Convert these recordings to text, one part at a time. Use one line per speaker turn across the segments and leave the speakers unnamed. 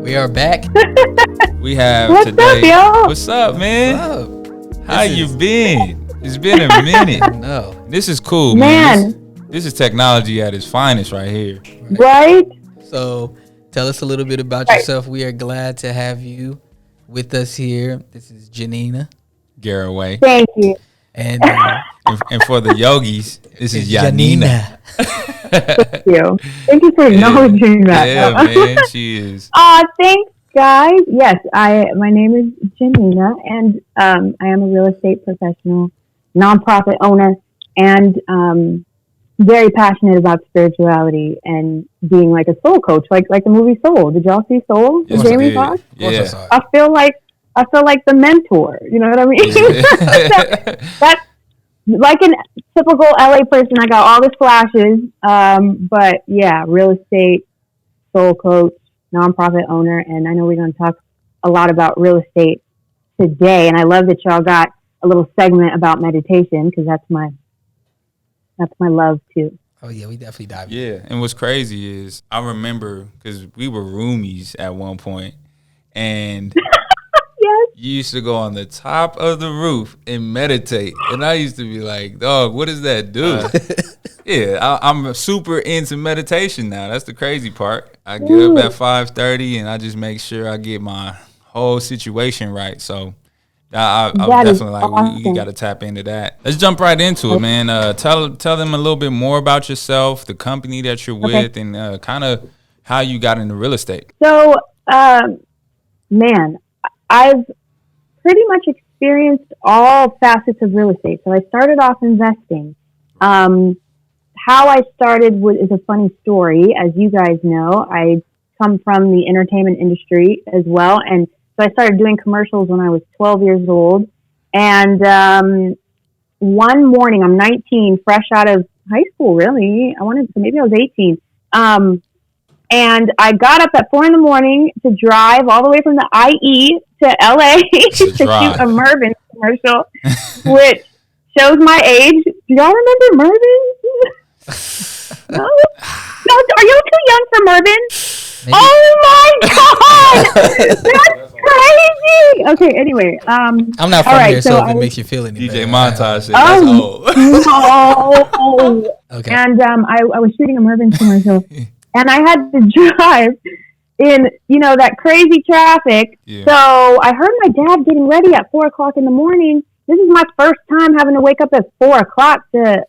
We are back.
We have
What's
today.
up, y'all?
What's up, man?
What's up?
How you been? It's been a minute.
No.
This is cool,
Man.
This is technology at its finest right here.
Right?
So tell us a little bit about
Right.
yourself. We are glad to have you with us here. This is Janina.
Garaway.
Thank you.
And
And for the yogis, this is
it's
Yanina.
Thank you. Thank you for acknowledging that.
Yeah, man, she is.
Thanks, guys. Yes, my name is Janina, and I am a real estate professional, nonprofit owner, and very passionate about spirituality and being like a soul coach, like the movie Soul. Did y'all see Soul?
Yes,
Jamie
I did.
Foxx?
Yeah.
I feel like the mentor. You know what I mean? That's like a typical LA person. I got all the flashes, but yeah, real estate, soul coach, nonprofit owner, and I know we're going to talk a lot about real estate today. And I love that y'all got a little segment about meditation because that's my love too.
oh yeah, we definitely dive in.
Yeah, and what's crazy is I remember because we were roomies at one point, and
Yes.
you used to go on the top of the roof and meditate, and I used to be like, "Dog, what does that do?" Yeah, I'm super into meditation now. That's the crazy part. I get up at 5:30 and I just make sure I get my whole situation right. So I'm
That is
definitely like, we
awesome.
got to tap into that. Let's jump right into it, man. Tell them a little bit more about yourself, the company that you're with, and kind of how you got into real estate.
So, man, I've pretty much experienced all facets of real estate. So I started off investing. How I started is a funny story. As you guys know, I come from the entertainment industry as well. And so I started doing commercials when I was 12 years old. And one morning, I'm 19, fresh out of high school, really. Maybe I was 18. And I got up at 4 a.m. to drive all the way from the IE to LA to shoot a Mervyn commercial, which shows my age. Do y'all remember Mervyn? No? Are you too young for Mervyn?
Maybe.
Oh my God! That's crazy! Okay, anyway.
I'm not from
right,
here, so if
I
it makes you feel any
DJ
better.
Montage said that's old.
No.
Okay.
And I was shooting a Mervyn commercial, and I had to drive in, that crazy traffic.
Yeah.
So I heard my dad getting ready at 4 o'clock in the morning. This is my first time having to wake up at 4 o'clock to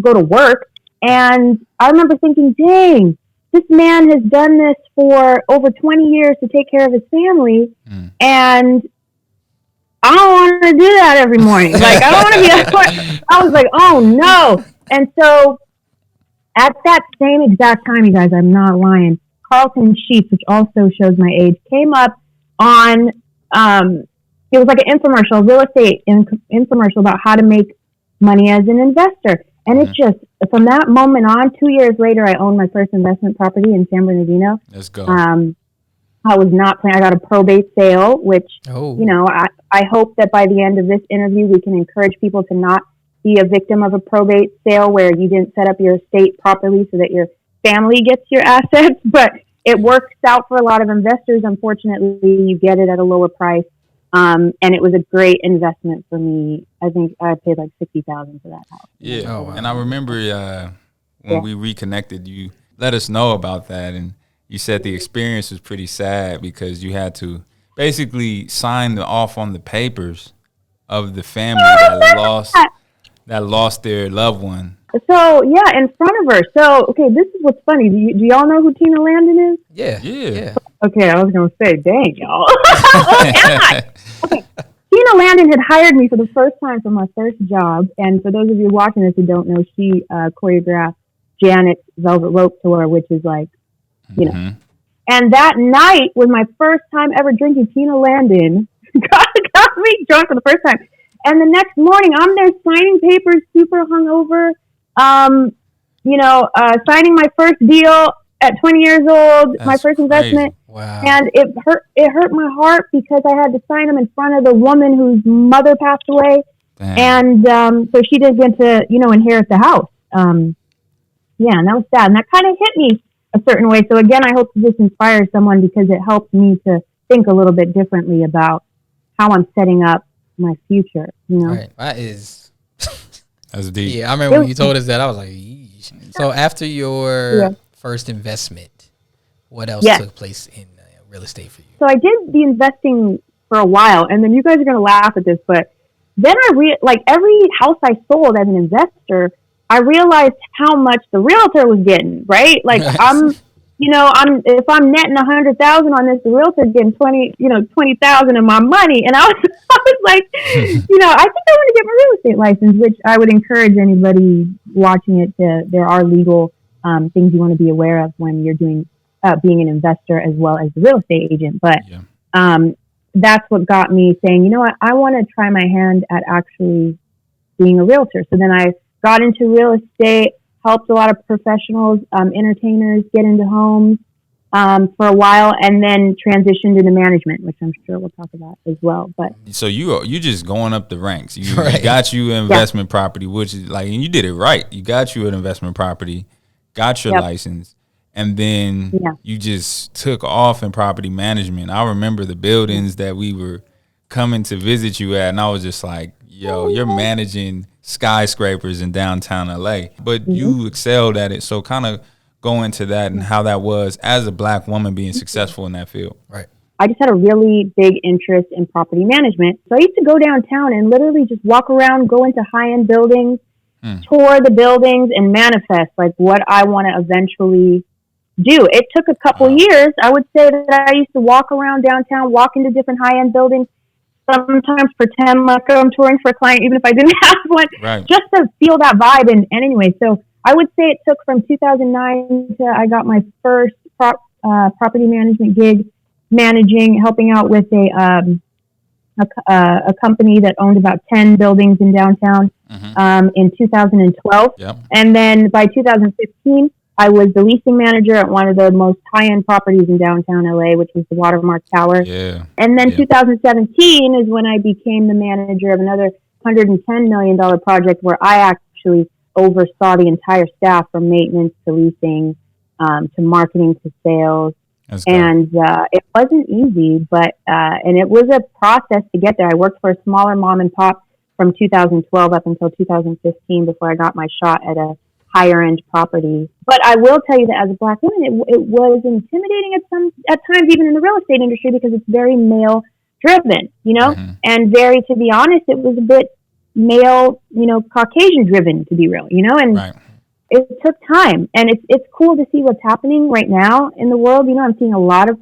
go to work. And I remember thinking, dang, this man has done this for over 20 years to take care of his family. And I don't want to do that every morning. Like, I don't want to be that point. I was like, oh no. And so at that same exact time, you guys, I'm not lying, Carlton Sheets, which also shows my age, came up on, it was like an infomercial, a real estate infomercial about how to make money as an investor. And it's just, from that moment on, 2 years later, I owned my first investment property in San Bernardino.
Let's go.
I was not planning. I got a probate sale, which,
Oh.
I hope that by the end of this interview, we can encourage people to not be a victim of a probate sale where you didn't set up your estate properly so that your family gets your assets. But it works out for a lot of investors. Unfortunately, you get it at a lower price. And it was a great investment for me. I think I paid like $60,000 for that house.
Yeah.
Oh, wow.
And I remember when we reconnected, you let us know about that, and you said the experience was pretty sad because you had to basically sign off on the papers of the family that lost their loved one.
So, yeah, in front of her. So, okay, this is what's funny. Do y'all know who Tina Landon is?
Yeah.
Okay, I was going to say, dang, y'all. Oh, am I? Okay. Tina Landon had hired me for the first time for my first job. And for those of you watching this who don't know, she choreographed Janet's Velvet Rope Tour, which is like, And that night was my first time ever drinking. Tina Landon got me drunk for the first time. And the next morning, I'm there signing papers, super hungover, signing my first deal at 20 years old, my first investment.
Wow.
And it hurt my heart because I had to sign them in front of the woman whose mother passed away.
Damn.
And so she didn't get to, inherit the house. And that was sad. And that kind of hit me a certain way. So again, I hope this inspires someone because it helps me to think a little bit differently about how I'm setting up my future, you know?
Right. That is.
That's deep.
Yeah, I remember when you told us that. I was like, yeesh. So after your first investment, what else took place in real estate for you?
So I did the investing for a while, and then you guys are going to laugh at this, but then like every house I sold as an investor, I realized how much the realtor was getting, right? Like if I'm netting 100,000 on this, the realtor's getting 20,000 of my money. And I was like, I think I want to get my real estate license, which I would encourage anybody watching it there are legal, things you want to be aware of when you're doing, being an investor as well as the real estate agent. But, that's what got me saying, you know what, I want to try my hand at actually being a realtor. So then I got into real estate, helped a lot of professionals, entertainers get into homes for a while, and then transitioned into management, which I'm sure we'll talk about as well. But
so you just going up the ranks. You got you an investment property, which is like, and you did it right. You got you an investment property, got your license. And then you just took off in property management. I remember the buildings that we were coming to visit you at, and I was just like, yo, you're managing skyscrapers in downtown LA. But you excelled at it. So kind of go into that and how that was as a Black woman being successful in that field.
Right.
I just had a really big interest in property management. So I used to go downtown and literally just walk around, go into high-end buildings, tour the buildings, and manifest like what I want to eventually do. It took a couple years. I would say that I used to walk around downtown, walk into different high-end buildings, sometimes pretend like I'm touring for a client, even if I didn't have one, just to feel that vibe. And anyway, so I would say it took from 2009 to I got my first property management gig, helping out with a company that owned about 10 buildings in downtown in 2012. And then by 2015, I was the leasing manager at one of the most high-end properties in downtown LA, which was the Watermark Tower. And then 2017 is when I became the manager of another $110 million project where I actually oversaw the entire staff from maintenance to leasing to marketing to sales. And it wasn't easy, but and it was a process to get there. I worked for a smaller mom and pop from 2012 up until 2015 before I got my shot at a higher end property. But I will tell you that as a Black woman, it was intimidating at times, even in the real estate industry, because it's very male driven, and very, to be honest, it was a bit male, Caucasian driven, to be real, and it took time. And it's cool to see what's happening right now in the world. I'm seeing a lot of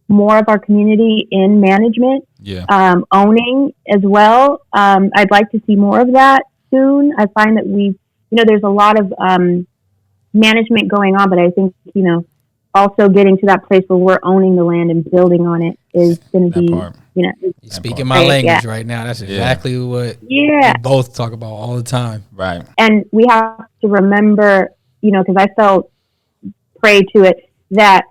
more of our community in management, owning as well. I'd like to see more of that soon. I find that there's a lot of management going on, but I think, also getting to that place where we're owning the land and building on it is going to be,
You're speaking my language right now. That's exactly what we both talk about all the time.
Right.
And we have to remember, because I fell prey to it, that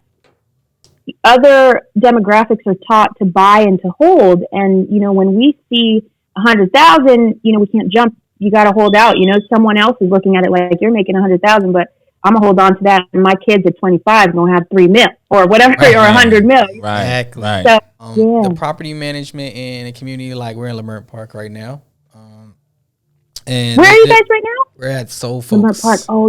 other demographics are taught to buy and to hold. And, when we see 100,000, we can't jump. You got to hold out. Someone else is looking at it like you're making 100,000, but I'm gonna hold on to that. And my kids at 25 gonna have 3 mil or whatever, or 100 mil.
Exactly.
Right.
So,
the property management in a community, like we're in Lamert Park right now. And
where are you guys right now?
We're at Soul Folks.
Lamert Park. Oh,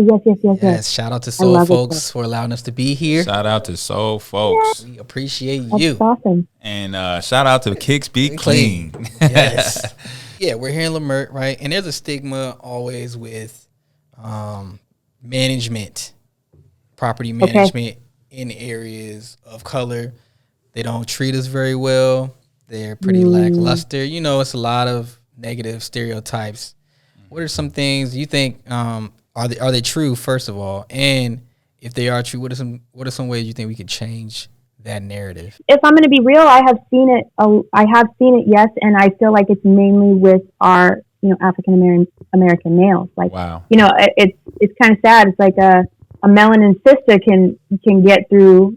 yes.
Shout out to Soul Folks for allowing us to be here.
Shout out to Soul Folks.
We appreciate
That's
you.
Awesome.
And shout out to Kicks Be Clean.
Yes. Yeah, we're here in Lamert, right? And there's a stigma always with management, property management in areas of color. They don't treat us very well. They're pretty lackluster. It's a lot of negative stereotypes. What are some things you think are they true, first of all? And if they are true, what are some ways you think we could change that narrative? If
I'm going to be real, I have seen it, yes, and I feel like it's mainly with our, African American males. Like,
wow.
It's kind of sad. It's like a melanin sister can get through,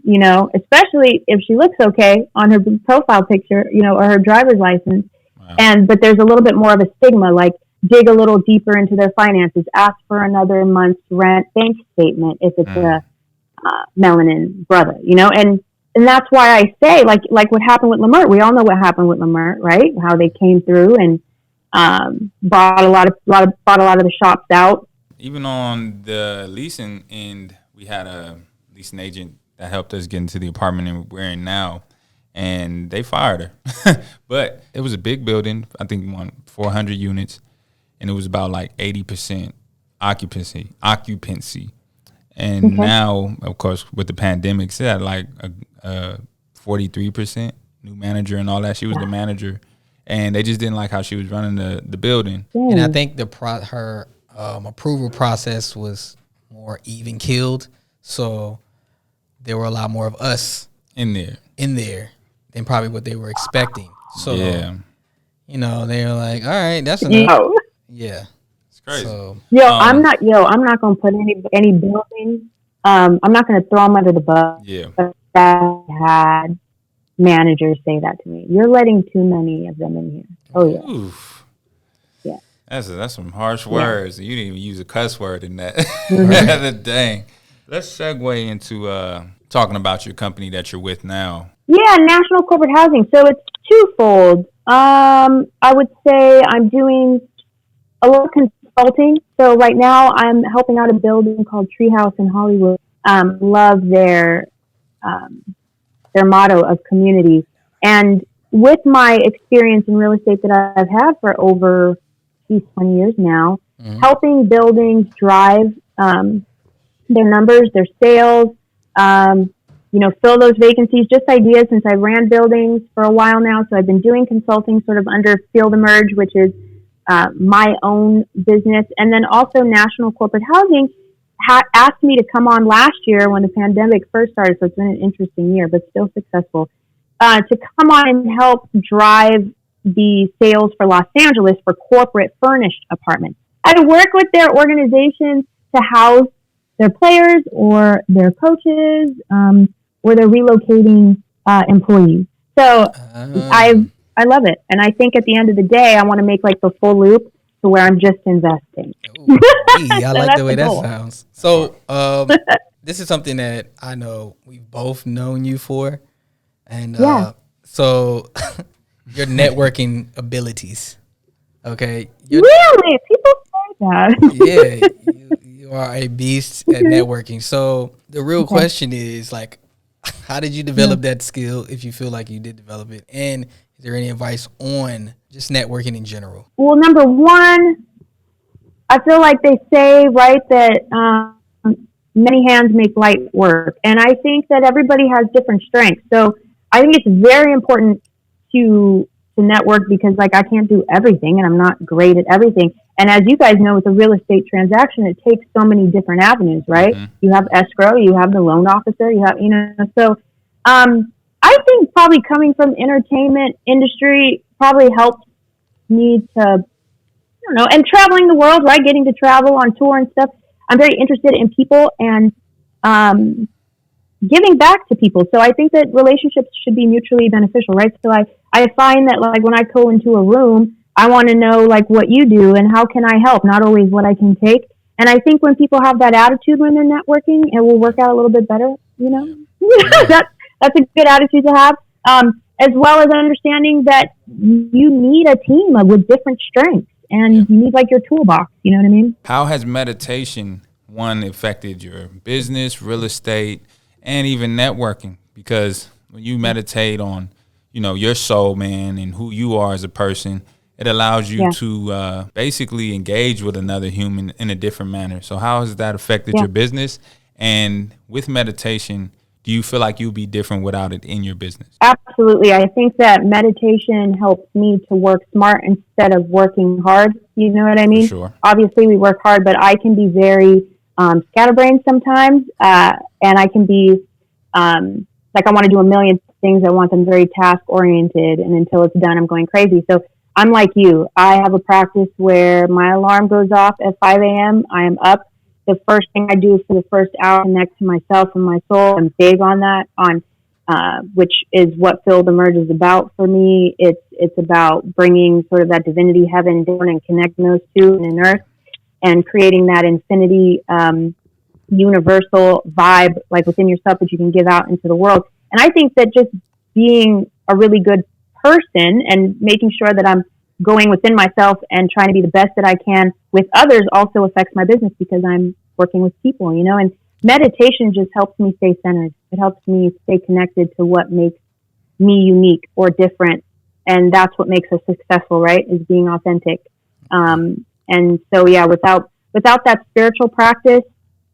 especially if she looks okay on her profile picture, or her driver's license. Wow. But there's a little bit more of a stigma, like dig a little deeper into their finances, ask for another month's rent, bank statement if it's melanin brother, and that's why I say, like what happened with Lamert. We all know what happened with Lamert, right? How they came through and bought a lot of the shops out.
Even on the leasing end, we had a leasing agent that helped us get into the apartment we're in now, and they fired her. But it was a big building, I think 400 units, and it was about like 80% occupancy. And now, of course, with the pandemic, she had like a 43% new manager and all that. She was the manager, and they just didn't like how she was running the building.
And I think her approval process was more even keeled, so there were a lot more of us
in there
than probably what they were expecting. So
yeah,
they were like, all right, that's enough. Yeah.
It's crazy.
So,
I'm not going to put any building. I'm not going to throw them under the bus.
Yeah.
But I had managers say that to me. You're letting too many of them in here. Oh yeah.
Oof.
Yeah.
That's some harsh words. You didn't even use a cuss word in that. Dang. Let's segue into talking about your company that you're with now.
Yeah, National Corporate Housing. So it's twofold. I would say I'm doing a little consulting. So right now I'm helping out a building called Treehouse in Hollywood. Love their motto of community. And with my experience in real estate that I've had for over 20 years now, helping buildings drive their numbers, their sales, fill those vacancies, just ideas since I ran buildings for a while now. So I've been doing consulting sort of under Field Emerge, which is my own business. And then also National Corporate Housing asked me to come on last year when the pandemic first started. So it's been an interesting year, but still successful, to come on and help drive the sales for Los Angeles for corporate furnished apartments. I work with their organizations to house their players or their coaches, or they're relocating employees. So I love it. And I think at the end of the day, I want to make like the full loop to where I'm just investing.
Ooh, I like the way that sounds. So this is something that I know we've both known you for. And so your networking abilities. Okay.
Really? People say that.
Yeah. You are a beast at networking. So the real question is, like, how did you develop that skill, if you feel like you did develop it? And is there any advice on just networking in general?
Well, number one, I feel like they say, right, that many hands make light work. And I think that everybody has different strengths. So I think it's very important to network because, like, I can't do everything and I'm not great at everything. And as you guys know, with a real estate transaction, it takes so many different avenues, right? Mm-hmm. You have escrow, you have the loan officer, so I think probably coming from entertainment industry probably helped me to, and traveling the world, right? Getting to travel on tour and stuff. I'm very interested in people and giving back to people. So I think that relationships should be mutually beneficial, right? So I find that, like, when I go into a room, I want to know, like, what you do and how can I help, not always what I can take. And I think when people have that attitude when they're networking, it will work out a little bit better, That's a good attitude to have, as well as understanding that you need a team with different strengths and you need, like, your toolbox, you know what I mean?
How has meditation, affected your business, real estate, and even networking? Because when you meditate on, your soul, man, and who you are as a person, it allows you to basically engage with another human in a different manner. So how has that affected your business? And with meditation, do you feel like you'll be different without it in your business? Absolutely.
I think that meditation helps me to work smart instead of working hard. You know what I mean?
For sure.
Obviously, we work hard, but I can be very scatterbrained sometimes. And I can be like, I want to do a million things at once. I'm very task-oriented, and until it's done, I'm going crazy. So I'm like you. I have a practice where my alarm goes off at 5 a.m. I am up. The first thing I do for the first hour, connect to myself and my soul. I'm big on that, which is what Field Emerge is about for me. It's about bringing sort of that divinity heaven down and connecting those two in earth and creating that infinity universal vibe, like within yourself, that you can give out into the world. And I think that just being a really good person and making sure that I'm going within myself and trying to be the best that I can with others also affects my business, because I'm working with people, and meditation just helps me stay centered. It helps me stay connected to what makes me unique or different. And that's what makes us successful, right? Is being authentic. And so, yeah, without that spiritual practice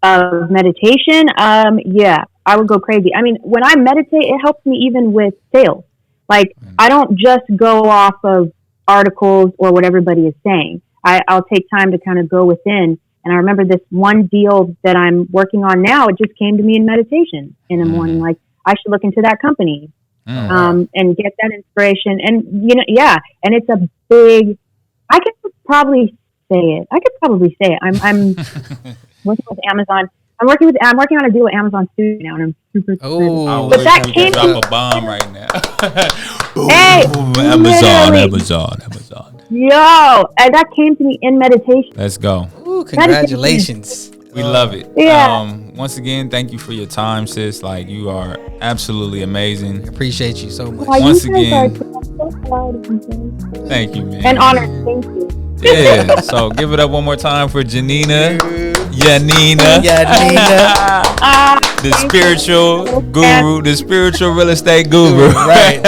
of meditation, I would go crazy. I mean, when I meditate, it helps me even with sales. Like, I don't just go off of articles or what everybody is saying. I'll take time to kind of go within. And I remember this one deal that I'm working on now, it just came to me in meditation in the morning. Like, I should look into that company, and get that inspiration. And, and it's a big, I could probably say it. I'm working with Amazon. I'm working on a deal with Amazon Studio now, and I'm super excited.
Oh,
but that came
to drop a bomb right now.
Hey,
Amazon.
Yo, and that came to me in meditation.
Let's go.
Ooh, congratulations.
We love it.
Yeah.
Once again, thank you for your time, sis. Like, you are absolutely amazing.
I appreciate you so much.
Once again, thank you, man.
And honored. Thank you.
Yeah. So give it up one more time for Janina. Yanina. The spiritual guru, the spiritual real estate guru.
Right.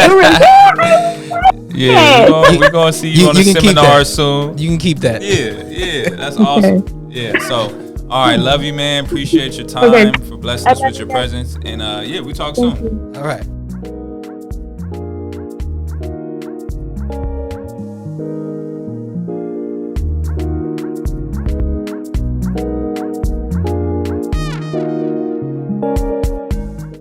Yeah, we're gonna see you on a seminar soon.
You can keep that.
Yeah, that's awesome. Yeah, so all right, love you, man. Appreciate your time for blessing us with your presence, and we talk soon.
All right.